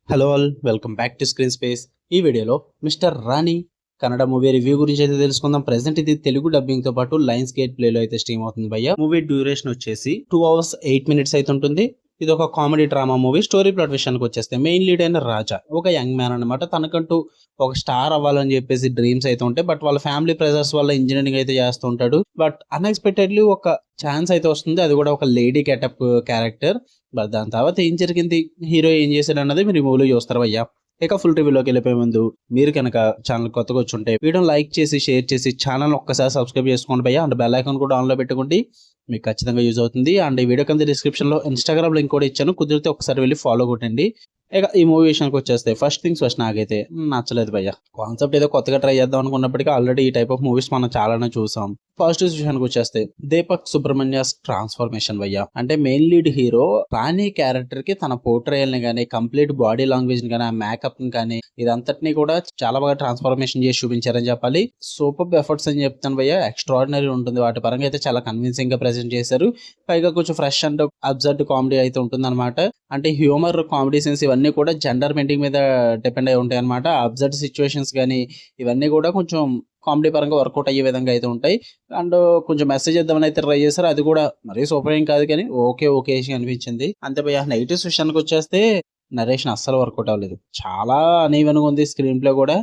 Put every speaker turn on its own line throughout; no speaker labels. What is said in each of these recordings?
Hello all, welcome back to screen space. ఈ వీడియోలో mister రాణి Kannada movie review గురించి అయితే తెలుసుకుందాం. ప్రెసెంట్ ఇది తెలుగు డబ్బింగ్ తో పాటు లైన్స్ గేట్ ప్లే లో అయితే స్ట్రీమ్ అవుతుంది భయ్య. మూవీ డ్యూరేషన్ వచ్చేసి 2 hours 8 minutes అయితే ఉంటుంది. ఇది ఒక comedy drama movie. Story plot విషయానికి వచ్చేస్తే మెయిన్ లీడ్ అయిన రాజా ఒక యంగ్ మ్యాన్ అనమాట. తనకంటూ ఒక స్టార్ అవ్వాలని చెప్పేసి డ్రీమ్స్ అయితే ఉంటాయి. బట్ వాళ్ళ ఫ్యామిలీ ప్రెజర్స్ వల్ల ఇంజనీరింగ్ అయితే చేస్తూ ఉంటాడు. బట్ అన్ఎక్స్పెక్టెడ్లీ ఒక ఛాన్స్ అయితే వస్తుంది. అది కూడా ఒక లేడీ గెటప్ క్యారెక్టర్. బట్ దాని తర్వాత ఏం జరిగింది, హీరో ఏం చేశాడు అన్నది మీరు ఈ మూవీలో చూస్తారు భయ్యా. ఇక ఫుల్ రివ్యూలోకి వెళ్ళిపోయే ముందు మీరు కనుక ఛానల్ కొత్తగా వచ్చి ఉంటే వీడియోని లైక్ చేసి షేర్ చేసి ఛానల్ ఒక్కసారి సబ్స్క్రైబ్ చేసుకోండి భయ్యా. అండ్ బెల్ ఐకాన్ కూడా ఆన్లో పెట్టుకోండి, మీకు ఖచ్చితంగా యూజ్ అవుతుంది. అండ్ ఈ వీడియో కింద డిస్క్రిప్షన్లో ఇన్స్టాగ్రామ్ లింక్ కూడా ఇచ్చాను, కుదిరితే ఒకసారి వెళ్ళి ఫాలో కొట్టండి. ఇక ఈ మూవీ విషయానికి వచ్చేస్తే ఫస్ట్ థింగ్స్ ఫస్ట్, నాకైతే నచ్చలేదు భయ్య. కాన్సెప్ట్ ఏదో కొత్తగా ట్రై చేద్దాం అనుకున్నప్పటికీ ఆల్రెడీ ఈ టైప్ ఆఫ్ మూవీస్ మనం చాలానే చూసాం. పాజిటివ్స్ విషయానికి వచ్చేస్తే దీపక్ సుబ్రహ్మణ్యస్ ట్రాన్స్ఫర్మేషన్ భయ్య. అంటే మెయిన్ లీడ్ హీరో రాణి క్యారెక్టర్ కి తన పోర్ట్రేయల్ ని కానీ, కంప్లీట్ బాడీ లాంగ్వేజ్ ని కానీ, ఆ మేకప్ ని కానీ, ఇదంతటిని కూడా చాలా బాగా ట్రాన్స్ఫర్మేషన్ చేసి చూపించారని చెప్పాలి. సూపర్ ఎఫర్ట్స్ అని చెప్తాను భయ్య. ఎక్స్ట్రాడినరీ ఉంటుంది. వాటి పరంగా అయితే చాలా కన్విన్సింగ్ గా ప్రెజెంట్ చేశారు. పైగా కొంచెం ఫ్రెష్ అండ్ అబ్జర్డ్ కామెడీ అయితే ఉంటుంది అనమాట. అంటే హ్యూమర్, కామెడీ సీన్స్ ఇవన్నీ కూడా జెండర్ మెంటింగ్ మీద డిపెండ్ అయి ఉంటాయి అనమాట. అబ్జర్డ్ సిచ్యువేషన్స్ కానీ ఇవన్నీ కూడా కొంచెం కామెడీ పరంగా వర్కౌట్ అయ్యే విధంగా అయితే ఉంటాయి. అండ్ కొంచెం మెసేజ్ ఇద్దామని అయితే ట్రై చేశారు. అది కూడా మరీ సూపర్ ఏం కాదు కానీ ఓకే అనిపించింది అంతే భయ్య. నెగిటివ్స్ విషయానికి వచ్చేస్తే నరేషన్ అస్సలు వర్కౌట్ అవ్వలేదు. చాలా అనీవెన్గా ఉంది. స్క్రీన్ ప్లే కూడా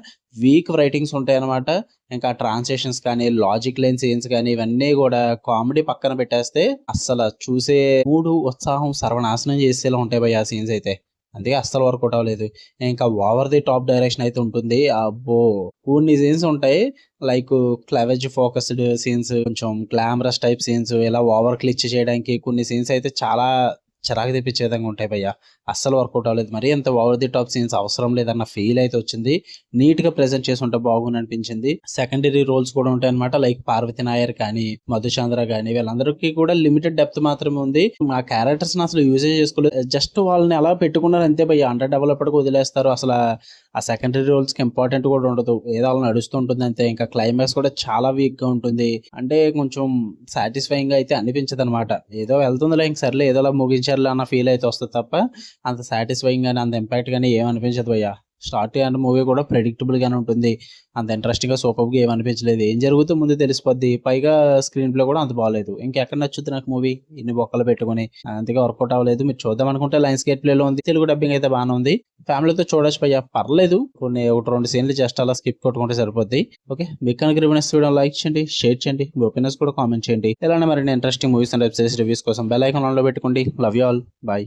వీక్ రైటింగ్స్ ఉంటాయి అనమాట. ఇంకా ట్రాన్స్లేషన్స్ కానీ, లాజిక్ లైన్ సీన్స్ కానీ ఇవన్నీ కూడా కామెడీ పక్కన పెట్టేస్తే అస్సలు చూసే మూడు ఉత్సాహం సర్వనాశనం చేసేలా ఉంటాయి భయ్య ఆ సీన్స్ అయితే. అందుకే అస్సలు వర్కౌట్ అవ్వలేదు. ఇంకా ఓవర్ ది టాప్ డైరెక్షన్ అయితే ఉంటుంది. అబ్బో, కొన్ని సీన్స్ ఉంటాయి లైక్ క్లవేజ్ ఫోకస్డ్ సీన్స్, కొంచెం గ్లామరస్ టైప్ సీన్స్, ఇలా ఓవర్ క్లిచ్ చేయడానికి కొన్ని సీన్స్ అయితే చాలా చిరాకు తెప్పించే విధంగా ఉంటాయి భయ్య. అస్సలు వర్కౌట్ అవ్వలేదు. మరి అంత ఓవర్ ది టాప్ సీన్స్ అవసరం లేదన్న ఫీల్ అయితే వచ్చింది. నీట్ గా ప్రెజెంట్ చేసి ఉంటే బాగుంది అనిపించింది. సెకండరీ రోల్స్ కూడా ఉంటాయి అనమాట. లైక్ పార్వతి నాయర్ కానీ, మధుచంద్ర కానీ, వీళ్ళందరికీ కూడా లిమిటెడ్ డెప్త్ మాత్రమే ఉంది. ఆ క్యారెక్టర్స్ అసలు యూజే చేసుకోలేదు. జస్ట్ వాళ్ళని అలా పెట్టుకున్నారు అంతే భయ్య. అండర్ డెవలప్డ్ వదిలేస్తారు. అసలు ఆ సెకండరీ రోల్స్ కి ఇంపార్టెంట్ కూడా ఉండదు. ఏదో అలా నడుస్తూ ఉంటుంది అంతే. ఇంకా క్లైమాక్స్ కూడా చాలా వీక్ గా ఉంటుంది. అంటే కొంచెం సాటిస్ఫైయింగ్ గా అయితే అనిపించదు అనమాట. ఏదో వెళ్తుందిలే, ఇంక సర్లే ఏదోలా ముగించారులే అన్న ఫీల్ అయితే వస్తుంది తప్ప అంత సాటిస్ఫైయింగ్ గానీ, అంత ఇంపాక్ట్ గానీ ఏమనిపించదు భయ్య. స్టార్ట్ అండ్ మూవీ కూడా ప్రెడిక్టబుల్ గానే ఉంటుంది. అంత ఇంట్రెస్టింగ్ గా సూపర్ గా ఏమనిపించలేదు. ఏం జరుగుతుందో ముందు తెలిసిపోద్ది. పైగా స్క్రీన్ ప్లే కూడా అంత బాగాలేదు. ఇంకెక్కడ నచ్చుద్ది నాకు మూవీ ఇన్ని బొక్కలు పెట్టుకుని. అందుకే వర్కౌట్ అవ్వలేదు. మీరు చూద్దాం అనుకుంటే లైన్స్ గేట్ ప్లే లో ఉంది. తెలుగు డబ్బింగ్ అయితే బాగానే ఉంది. ఫ్యామిలీతో చూడొచ్చు భయ్య, పర్లేదు. కొన్ని 1-2 సీన్లు జస్ట్ అలా స్కిప్ కొట్టుకుంటే సరిపోద్ది. ఓకే, మీకు కనుక రివ్యూస్ వీడియో లైక్ చేయండి, షేర్ చేయండి, మీ ఒపీనియన్స్ కూడా కామెంట్ చేయండి. ఇలానే మరిన్ని interesting movies and web series reviews కోసం బెల్ ఐకాన్ ఆన్ లో పెట్టుకోండి. Love you all, bye.